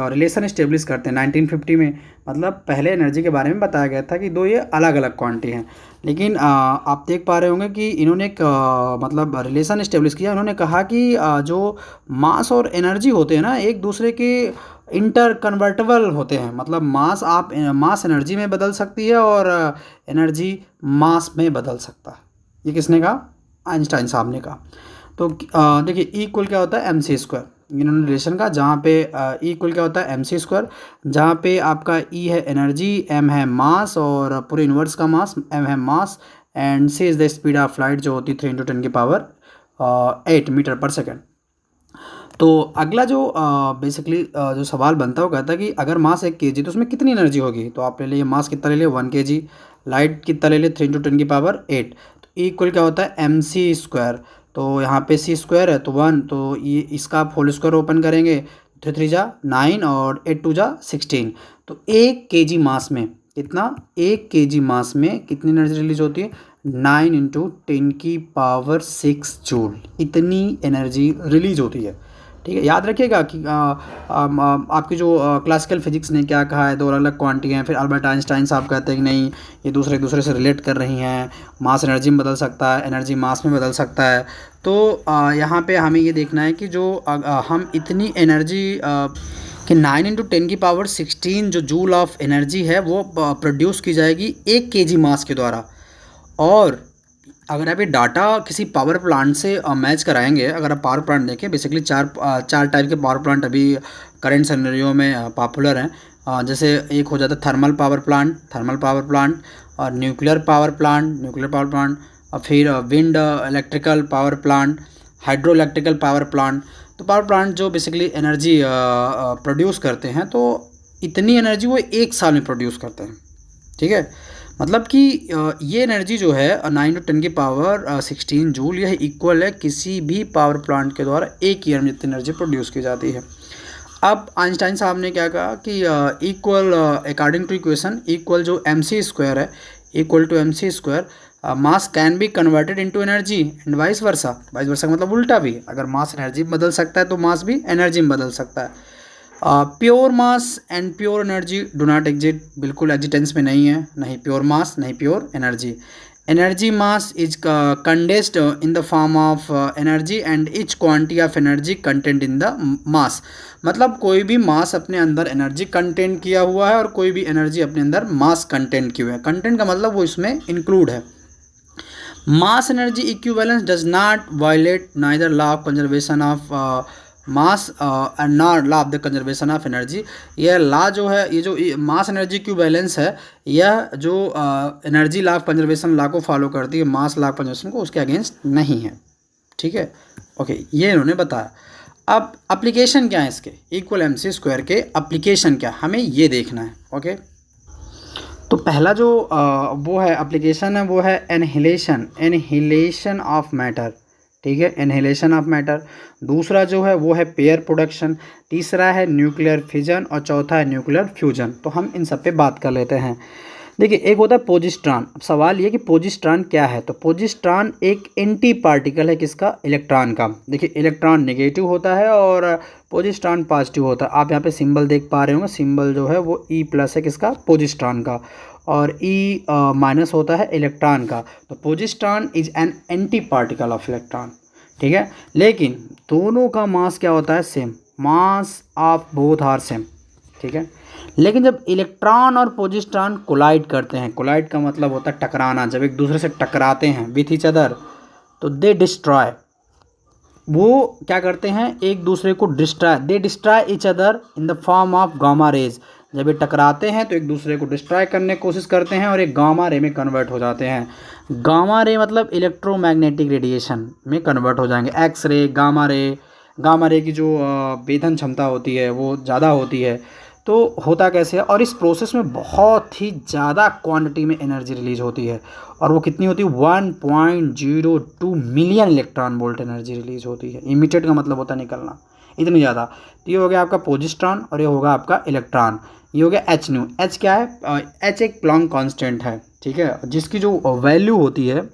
Relation establish करते हैं 1950 में। मतलब पहले एनर्जी के बारे में बताया गया था कि दो ये अलग-अलग क्वांटिटी हैं। लेकिन आप देख पा रहे होंगे कि इन्होंने एक मतलब रिलेशन इस्टेब्लिश किया। उन्होंने कहा कि जो मास और एनर्जी होते हैं ना, एक दूसरे के इंटर कन्वर्टिबल होते हैं। मतलब मास एनर्जी में बदल सकती है और एनर्जी मास में बदल सकता है। ये किसने कहा? आइंस्टाइन साहब ने कहा। तो देखिए E इक्वल क्या होता है? mc²। इन्होंने रिलेशन का जहाँ पे E इक्वल क्या होता है? mc², जहाँ पे आपका E है एनर्जी, m है मास और पूरे यूनिवर्स का मास, m है mass and c is the speed of light जो होती है 3 × 10⁸ मीटर पर सेकेंड। तो अगला जो बेसिकली जो सवाल बनता है वो कहता है कि अगर मास 1 kg तो उसमें कितनी एनर्जी होगी? तो आप ले लिए मास कितना ले लिए 1 kg, लाइट कितना ले लिए 3 × 10⁸। तो E इक्वल क्या होता है? mc²। तो यहाँ पे c² है तो 1, तो ये इसका आप होल स्क्वायर ओपन करेंगे 3 3 जा 9 और 8 2 जा 16। तो 1 kg मास में कितना? 1 kg मास में कितनी एनर्जी रिलीज होती है? 9 × 10⁶ जूल। इतनी एनर्जी रिलीज होती है। ठीक है, याद रखिएगा कि आपकी जो क्लासिकल फिजिक्स ने क्या कहा है, दो अलग अलग क्वांटिटी हैं। फिर अल्बर्ट आइंस्टाइन साहब कहते हैं कि नहीं, ये एक दूसरे से रिलेट कर रही हैं। मास एनर्जी में बदल सकता है, एनर्जी मास में बदल सकता है। तो यहाँ पे हमें ये देखना है कि जो हम इतनी एनर्जी कि 9 × 10⁻16 जो जूल ऑफ एनर्जी है वो प्रोड्यूस की जाएगी 1 kg मास के द्वारा। और अगर आप ये डाटा किसी पावर प्लांट से मैच कराएंगे, अगर आप पावर प्लांट देखें, बेसिकली चार टाइप के पावर प्लांट अभी करंट सिनेरियो में पॉपुलर हैं। जैसे एक हो जाता है थर्मल पावर प्लांट और न्यूक्लियर पावर प्लांट और फिर wind electrical power plant, hydro electrical power plant. तो पावर प्लांट जो बेसिकली एनर्जी प्रोड्यूस करते हैं, तो इतनी एनर्जी वो 1 साल में प्रोड्यूस करते हैं। ठीक है, मतलब कि ये एनर्जी जो है 9 × 10⁻16 जूल, यह इक्वल है किसी भी पावर प्लांट के द्वारा 1 ईयर में जितनी एनर्जी प्रोड्यूस की जाती है। अब आइंस्टाइन साहब ने क्या कहा कि equal according to equation equal जो mc² है equal to mc², mass can be converted into energy and vice versa का मतलब उल्टा भी। अगर मास एनर्जी में बदल सकता है तो मास भी एनर्जी में बदल सकता है। Pure mass and pure energy do not exist, बिल्कुल एग्जिस्टेंस में नहीं है, नहीं प्योर मास नहीं pure energy. Energy mass is condensed in the form of energy and each quantity of energy content in the mass. मतलब कोई भी मास अपने अंदर एनर्जी कंटेंट किया हुआ है और कोई भी एनर्जी अपने अंदर मास कंटेंट किया हुआ है। कंटेंट का मतलब वो इसमें इंक्लूड है। Mass energy equivalence does not violate neither law of conservation of mass and not law of the conservation of energy. यह लॉ जो है, ये जो मास एनर्जी इक्विवेलेंस है, यह जो energy law of conservation law को फॉलो करती है, मास लॉ ऑफ कंजर्वेशन को, उसके अगेंस्ट नहीं है। ठीक है, ओके, ये इन्होंने बताया। अब एप्लीकेशन क्या है इसके? इक्वल mc² के एप्लीकेशन क्या, हमें ये देखना है। ओके, तो पहला जो वो है एप्लीकेशन है वो है एनहिलेशन ऑफ मैटर। ठीक है, एनहिलेशन ऑफ मैटर। दूसरा जो है वो है पेयर प्रोडक्शन, तीसरा है न्यूक्लियर फिजन और चौथा है न्यूक्लियर फ्यूजन। तो हम इन सब पे बात कर लेते हैं। देखिए, एक होता है पोजिस्ट्रॉन। अब सवाल ये कि पोजिस्ट्रॉन क्या है? तो पोजिस्ट्रॉन एक एंटी पार्टिकल है, किसका? इलेक्ट्रॉन का। देखिए, इलेक्ट्रॉन नेगेटिव होता है और पोजिस्ट्रॉन पॉजिटिव होता है। आप यहाँ पे सिंबल देख पा रहे होंगे, सिंबल जो है वो E+ है, किसका? पोजिस्ट्रॉन का, और E- होता है इलेक्ट्रॉन का। तो positron is an anti particle of electron. ठीक है, लेकिन दोनों का मास क्या होता है? Same. Mass of both are same. ठीक है, लेकिन जब इलेक्ट्रॉन और पोजिस्ट्रॉन कोलाइड करते हैं, कोलाइड का मतलब होता है टकराना, जब एक दूसरे से टकराते हैं विथ ईच अदर, तो दे डिस्ट्रॉय, वो क्या करते हैं? एक दूसरे को दे destroy each other in the form of gamma rays. जब ये टकराते हैं तो एक दूसरे को डिस्ट्रॉय करने की कोशिश करते हैं और एक गामा रे में कन्वर्ट हो जाते हैं। गामा रे मतलब इलेक्ट्रोमैग्नेटिक रेडिएशन में कन्वर्ट हो जाएंगे। एक्स रे, गामा रे की जो वेधन क्षमता होती है वो ज़्यादा होती है। तो होता कैसे है? और इस प्रोसेस में बहुत ही ज़्यादा क्वांटिटी में एनर्जी रिलीज होती है, और वो कितनी होती है? 1.02 million electron volt energy release होती है। इमिटेड का मतलब होता है निकलना, इतनी ज़्यादा। तो ये हो गया आपका पोजिस्ट्रॉन और ये होगा आपका इलेक्ट्रॉन। ये हो गया H न्यू। H क्या है? H एक प्लैंक कांस्टेंट है। ठीक है, जिसकी जो वैल्यू होती है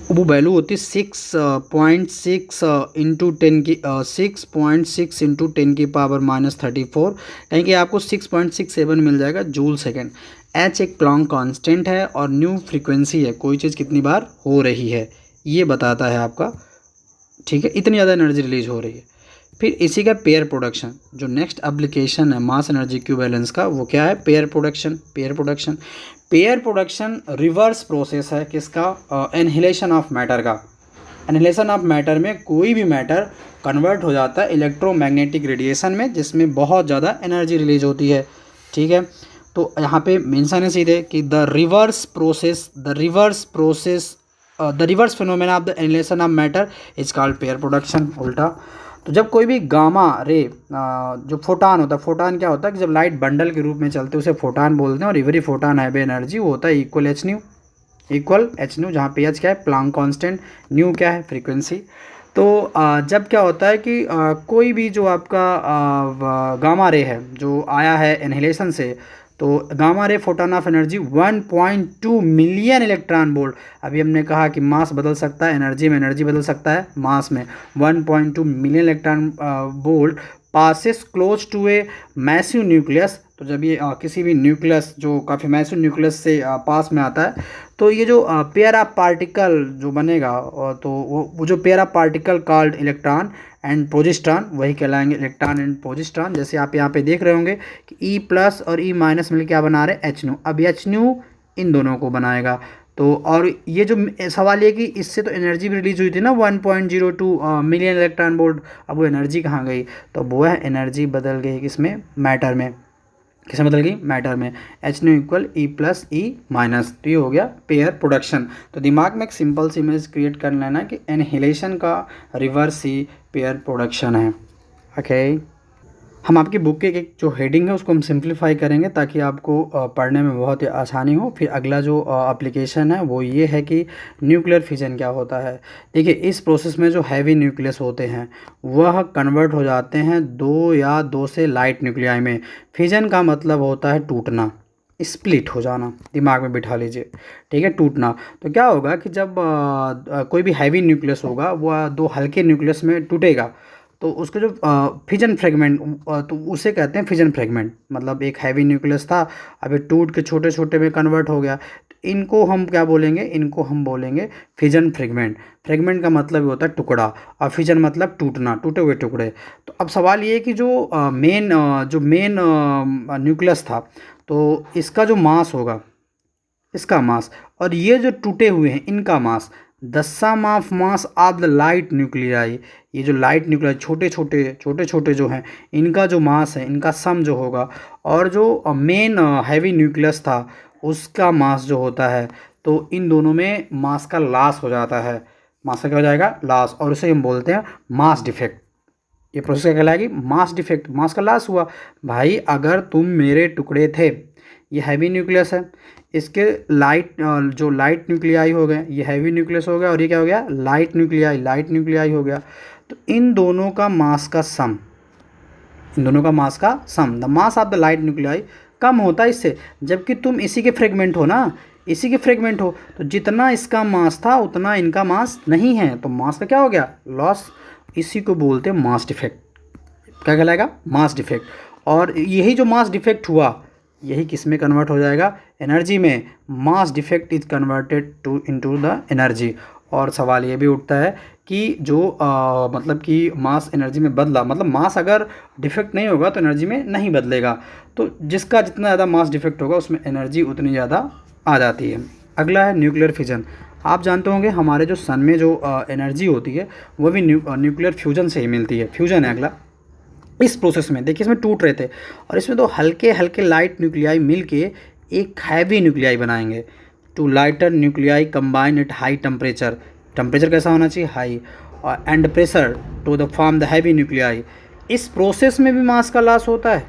वो वैल्यू होती है 6.6 इंटू 10 की 6.6 इंटू 10⁻⁻34, यानी कि आपको 6.67 मिल जाएगा जूल सेकेंड। एच एक प्लॉन्क कांस्टेंट है और न्यू फ्रीक्वेंसी है, कोई चीज़ कितनी बार हो रही है ये बताता है आपका, ठीक है, इतनी ज़्यादा एनर्जी रिलीज हो रही है। फिर इसी का पेयर प्रोडक्शन, जो नेक्स्ट एप्लीकेशन है मास एनर्जी इक्विवेलेंस का, वो क्या है, pair production. Pair production reverse process है किसका, एनहिलेशन ऑफ मैटर का। एनहिलेशन ऑफ मैटर में कोई भी मैटर कन्वर्ट हो जाता है इलेक्ट्रोमैग्नेटिक रेडिएशन में, जिसमें बहुत ज़्यादा एनर्जी रिलीज होती है, ठीक है। तो यहाँ पे मेंशन है सीधे कि the reverse phenomena of the annihilation of matter is called pair production. उल्टा, तो जब कोई भी गामा रे जो फोटान होता है, फोटान क्या होता है कि जब लाइट बंडल के रूप में चलते हैं उसे फोटान बोलते हैं, और एवरी फोटान हैव एनर्जी, वो होता है इक्वल एच न्यू, जहाँ पे एच क्या है, प्लैंक कांस्टेंट, न्यू क्या है, फ्रीक्वेंसी। तो जब क्या होता है कि कोई भी जो आपका गामा रे है जो आया है एनहिलेशन से, तो gamma ray photon of energy 1.2 million electron volt. अभी हमने कहा कि मास बदल सकता है, एनर्जी में एनर्जी बदल सकता है, मास में 1.2 million electron volt passes close to a massive nucleus. तो जब ये किसी भी न्यूक्लियस जो काफ़ी मैसिव न्यूक्लियस से पास में आता है, तो ये जो पेयर ऑफ पार्टिकल जो बनेगा, तो वो जो pair of particle called electron and positron, वही कहलाएंगे इलेक्ट्रॉन एंड पोजिस्ट्रॉन। जैसे आप यहाँ पे देख रहे होंगे कि ई प्लस और ई माइनस मिलकर क्या बना रहे हैं, एच न्यू। अब एच न्यू इन दोनों को बनाएगा। तो और ये जो सवाल ये कि इससे तो एनर्जी भी रिलीज हुई थी ना 1.02 मिलियन इलेक्ट्रॉन वोल्ट, अब वो एनर्जी कहाँ गई, तो वो है एनर्जी बदल गई किसमें, मैटर में। किसमें बदल गई, मैटर में। H nu equal E plus E minus, तो ये हो गया पेयर प्रोडक्शन। तो दिमाग में एक सिंपल सी इमेज क्रिएट कर लेना कि एनहिलेशन का रिवर्स ही पेयर प्रोडक्शन है। ओके, हम आपकी बुक के एक जो हेडिंग है उसको हम सिंप्लीफाई करेंगे ताकि आपको पढ़ने में बहुत ही आसानी हो। फिर अगला जो एप्लीकेशन है वो ये है कि न्यूक्लियर फिजन क्या होता है। देखिए, इस प्रोसेस में जो हैवी न्यूक्लियस होते हैं वह कन्वर्ट हो जाते हैं दो या दो से लाइट न्यूक्लियाई में। फिजन का मतलब होता है टूटना, स्प्लिट हो जाना, दिमाग में बिठा लीजिए, ठीक है, टूटना। तो क्या होगा कि जब कोई भी हैवी न्यूक्लियस होगा वह दो हल्के न्यूक्लियस में टूटेगा, तो उसको जो फिजन फ्रेगमेंट, तो उसे कहते हैं फिजन फ्रेगमेंट। मतलब एक हैवी न्यूक्लियस था, अभी टूट के छोटे छोटे में कन्वर्ट हो गया, तो इनको हम क्या बोलेंगे, इनको हम बोलेंगे फिजन फ्रेगमेंट। फ्रेगमेंट का मतलब होता है टुकड़ा, और फिजन मतलब टूटना, टूटे हुए टुकड़े। तो अब सवाल ये है कि जो मेन न्यूक्लियस था, तो इसका जो मास होगा, इसका मास, और ये जो टूटे हुए हैं इनका mass, the sum of mass of the light nuclei, ये जो लाइट न्यूक्लियाई छोटे छोटे जो हैं, इनका जो मास है, इनका सम जो होगा, और जो मेन हैवी न्यूक्लियस था उसका मास जो होता है, तो इन दोनों में मास का लॉस हो जाता है। मास का क्या हो जाएगा, लॉस, और उसे हम बोलते हैं मास डिफेक्ट। ये प्रोसेस क्या कहलाएगी, मास डिफेक्ट, मास का लॉस हुआ। भाई अगर तुम मेरे टुकड़े थे, ये हैवी न्यूक्लियस है, इसके जो लाइट न्यूक्लियाई हो गए, ये हैवी न्यूक्लियस हो गया, और ये क्या हो गया, लाइट न्यूक्लियाई हो गया। तो इन दोनों का मास का sum, the mass of the light nuclei कम होता है इससे, जबकि तुम इसी के फ्रेगमेंट हो ना, तो जितना इसका मास था उतना इनका मास नहीं है, तो मास का क्या हो गया, लॉस। इसी को बोलते हैं मास डिफेक्ट। क्या कहलाएगा, मास डिफेक्ट। और यही जो मास डिफेक्ट हुआ, यही किस में कन्वर्ट हो जाएगा, एनर्जी में। Mass defect is converted into the energy. और सवाल ये भी उठता है कि जो मतलब कि मास एनर्जी में बदला, मतलब मास अगर डिफेक्ट नहीं होगा तो एनर्जी में नहीं बदलेगा, तो जिसका जितना ज़्यादा मास डिफेक्ट होगा उसमें एनर्जी उतनी ज़्यादा आ जाती है। अगला है न्यूक्लियर फिजन। आप जानते होंगे हमारे जो सन में जो एनर्जी होती है वो भी न्यूक्लियर फ्यूजन से ही मिलती है, फ्यूजन है अगला। इस प्रोसेस में देखिए, इसमें टूट रहे थे, और इसमें तो हल्के हल्के लाइट न्यूक्लियाई मिलके एक हैवी न्यूक्लियाई बनाएंगे। Two lighter nuclei combine at high temperature, temperature कैसा होना चाहिए, हाई, और and pressure to the form the heavy nuclei. इस प्रोसेस में भी मास का लॉस होता है,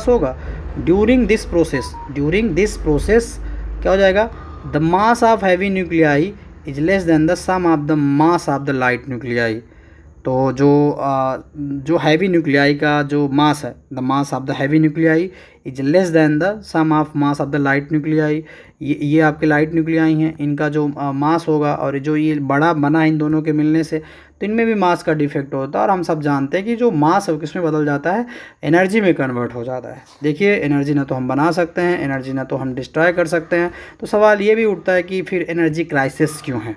होगा। ड्यूरिंग दिस प्रोसेस क्या हो जाएगा, the mass of heavy nuclei is less than the sum of the mass of the light nuclei. तो जो हैवी न्यूक्लियाई का जो मास है, the mass of the heavy nuclei is less than the sum of mass of the light nuclei. ये आपके light nuclei हैं, इनका जो मास होगा और जो ये बड़ा बना है इन दोनों के मिलने से, तो इनमें भी मास का डिफेक्ट होता है। और हम सब जानते हैं कि जो मास है वो किस में बदल जाता है, एनर्जी में कन्वर्ट हो जाता है। देखिए, एनर्जी ना तो हम बना सकते हैं, एनर्जी ना तो हम डिस्ट्रॉय कर सकते हैं। तो सवाल ये भी उठता है कि फिर एनर्जी क्राइसिस क्यों है,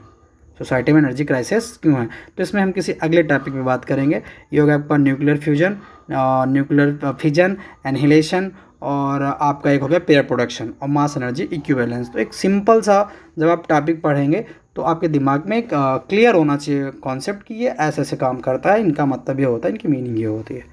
सोसाइटी में एनर्जी क्राइसिस क्यों है। तो इसमें हम किसी अगले टॉपिक पे बात करेंगे। ये होगा आपका nuclear fusion, nuclear fission, annihilation, और आपका एक हो गया पेयर प्रोडक्शन और मास एनर्जी इक्विवेलेंस। तो एक सिंपल सा जब आप टॉपिक पढ़ेंगे तो आपके दिमाग में एक क्लियर होना चाहिए कॉन्सेप्ट कि ये ऐसे ऐसे काम करता है, इनका मतलब ये होता है, इनकी मीनिंग ये होती है।